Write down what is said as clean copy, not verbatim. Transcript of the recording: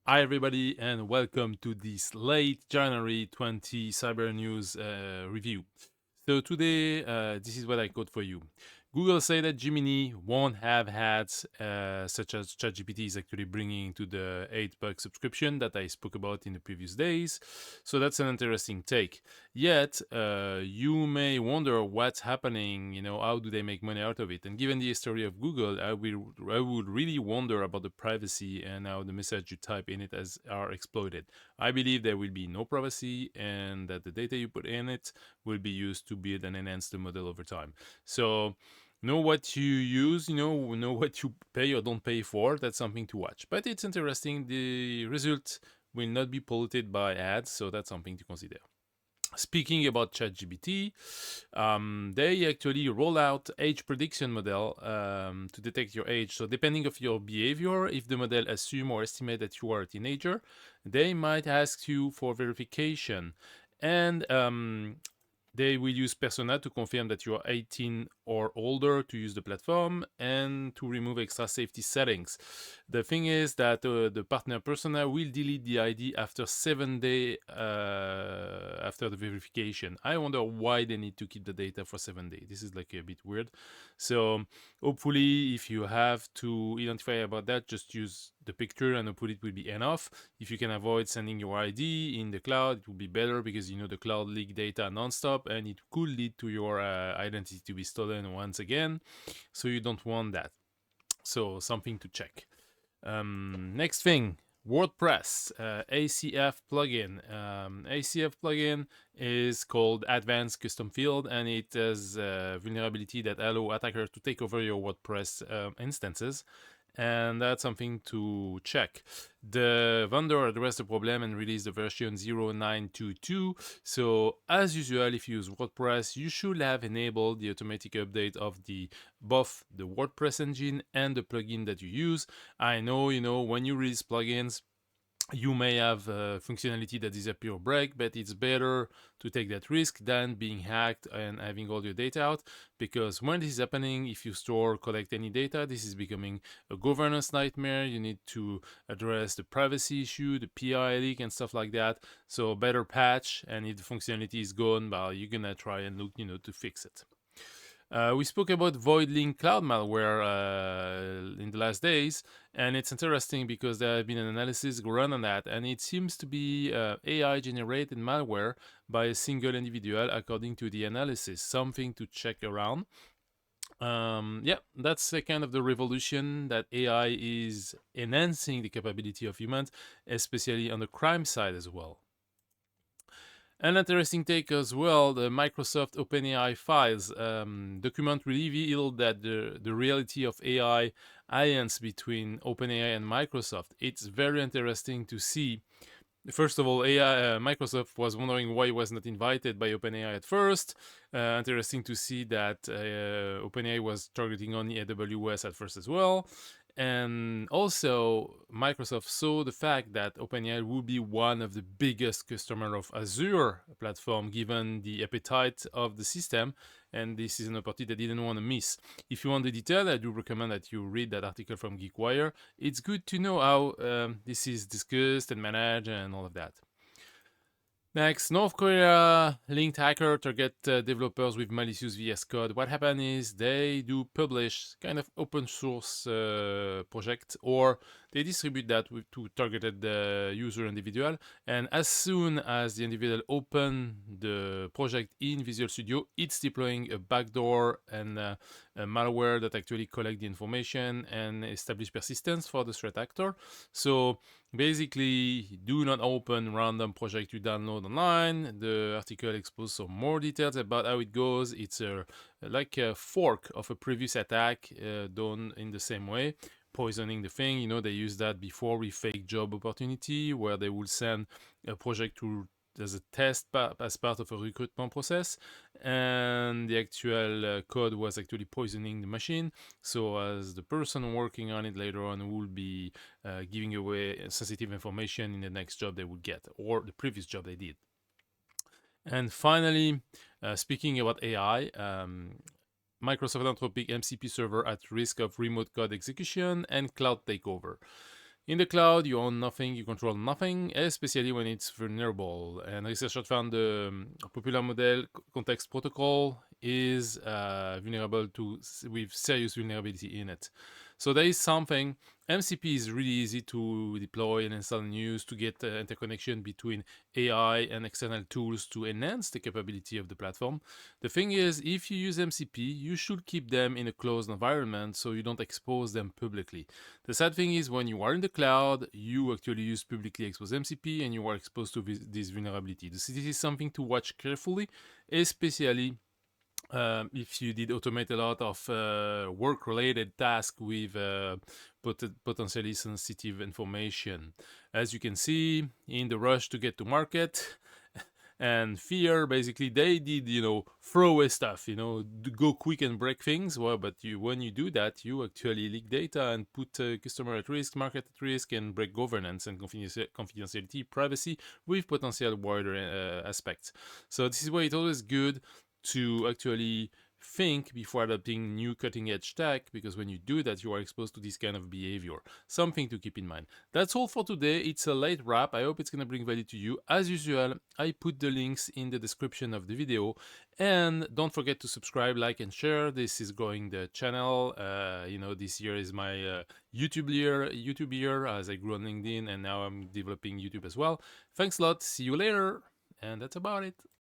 Hi everybody and welcome to this late January 20 Cyber News review. So today, this is what I got for you. Google say that Gemini won't have ads such as ChatGPT is actually bringing to the $8 subscription that I spoke about in the previous days. So that's an interesting take. Yet, you may wonder what's happening, how do they make money out of it? And given the history of Google, I would really wonder about the privacy and how the message you type in it are exploited. I believe there will be no privacy and that the data you put in it will be used to build and enhance the model over time. So know what you use, know what you pay or don't pay for. That's something to watch. But it's interesting. The result will not be polluted by ads, so that's something to consider. Speaking about ChatGPT, they actually roll out age prediction model to detect your age. So depending of your behavior, if the model assume or estimate that you are a teenager, they might ask you for verification. And they will use persona to confirm that you are 18 or older to use the platform and to remove extra safety settings. The thing is that the partner persona will delete the ID after 7 days after the verification. I wonder why they need to keep the data for 7 days. This is like a bit weird. So hopefully, if you have to identify about that, just use the picture and hopefully it will be enough. If you can avoid sending your ID in the cloud, it will be better because the cloud leak data nonstop and it could lead to your identity to be stolen once again. So you don't want that. So something to check. Next thing, WordPress ACF plugin. ACF plugin is called Advanced Custom Field, and it has a vulnerability that allow attackers to take over your WordPress instances. And that's something to check. The vendor addressed the problem and released the version 0922. So as usual, if you use WordPress, you should have enabled the automatic update of both the WordPress engine and the plugin that you use. I know, when you release plugins, you may have functionality that disappear or break, but it's better to take that risk than being hacked and having all your data out, because when this is happening, if you store or collect any data, this is becoming a governance nightmare. You need to address the privacy issue, the PI leak and stuff like that. So better patch, and if the functionality is gone, well, you're gonna try and look to fix it. We spoke about Voildlink cloud malware in the last days, and it's interesting because there have been an analysis run on that, and it seems to be AI-generated malware by a single individual, according to the analysis. Something to check around. Yeah, that's kind of the revolution that AI is enhancing the capability of humans, especially on the crime side as well. An interesting take as well, the Microsoft OpenAI files document revealed that the reality of AI alliance between OpenAI and Microsoft. It's very interesting to see. First of all, Microsoft was wondering why it was not invited by OpenAI at first. Interesting to see that OpenAI was targeting only AWS at first as well. And also, Microsoft saw the fact that OpenAI will be one of the biggest customer of Azure platform, given the appetite of the system. And this is an opportunity they didn't want to miss. If you want the detail, I do recommend that you read that article from GeekWire. It's good to know how this is discussed and managed and all of that. Next, North Korea linked hacker target developers with malicious VS Code. What happened is they do publish kind of open source project, or they distribute that to targeted user individual. And as soon as the individual open the project in Visual Studio, it's deploying a backdoor and a malware that actually collect the information and establish persistence for the threat actor. So basically, do not open random project you download online. The article exposes some more details about how it goes. It's like a fork of a previous attack done in the same way, poisoning the thing. They use that before with fake job opportunity, where they will send a project to as a test as part of a recruitment process, and the actual code was actually poisoning the machine. So as the person working on it later on will be giving away sensitive information in the next job they would get, or the previous job they did. And finally, speaking about AI, Microsoft Anthropic MCP server at risk of remote code execution and cloud takeover. In the cloud, you own nothing, you control nothing, especially when it's vulnerable. And researchers found the popular model context protocol is vulnerable to with serious vulnerability in it. So there is something. MCP is really easy to deploy and install and use to get interconnection between AI and external tools to enhance the capability of the platform. The thing is, if you use MCP, you should keep them in a closed environment so you don't expose them publicly. The sad thing is, when you are in the cloud, you actually use publicly exposed MCP and you are exposed to this vulnerability. This is something to watch carefully, especially if you did automate a lot of work-related tasks with potentially sensitive information. As you can see, in the rush to get to market, and fear, basically they did throw away stuff, go quick and break things. Well, but when you do that, you actually leak data and put customer at risk, market at risk, and break governance and confidentiality, privacy, with potential wider aspects. So this is why it's always good to actually think before adopting new cutting edge tech, because when you do that, you are exposed to this kind of behavior. Something to keep in mind. That's all for today. It's a late wrap. I hope it's gonna bring value to you. As usual, I put the links in the description of the video, and don't forget to subscribe, like, and share. This is growing the channel. This year is my YouTube year, as I grew on LinkedIn, and now I'm developing YouTube as well. Thanks a lot. See you later. And that's about it.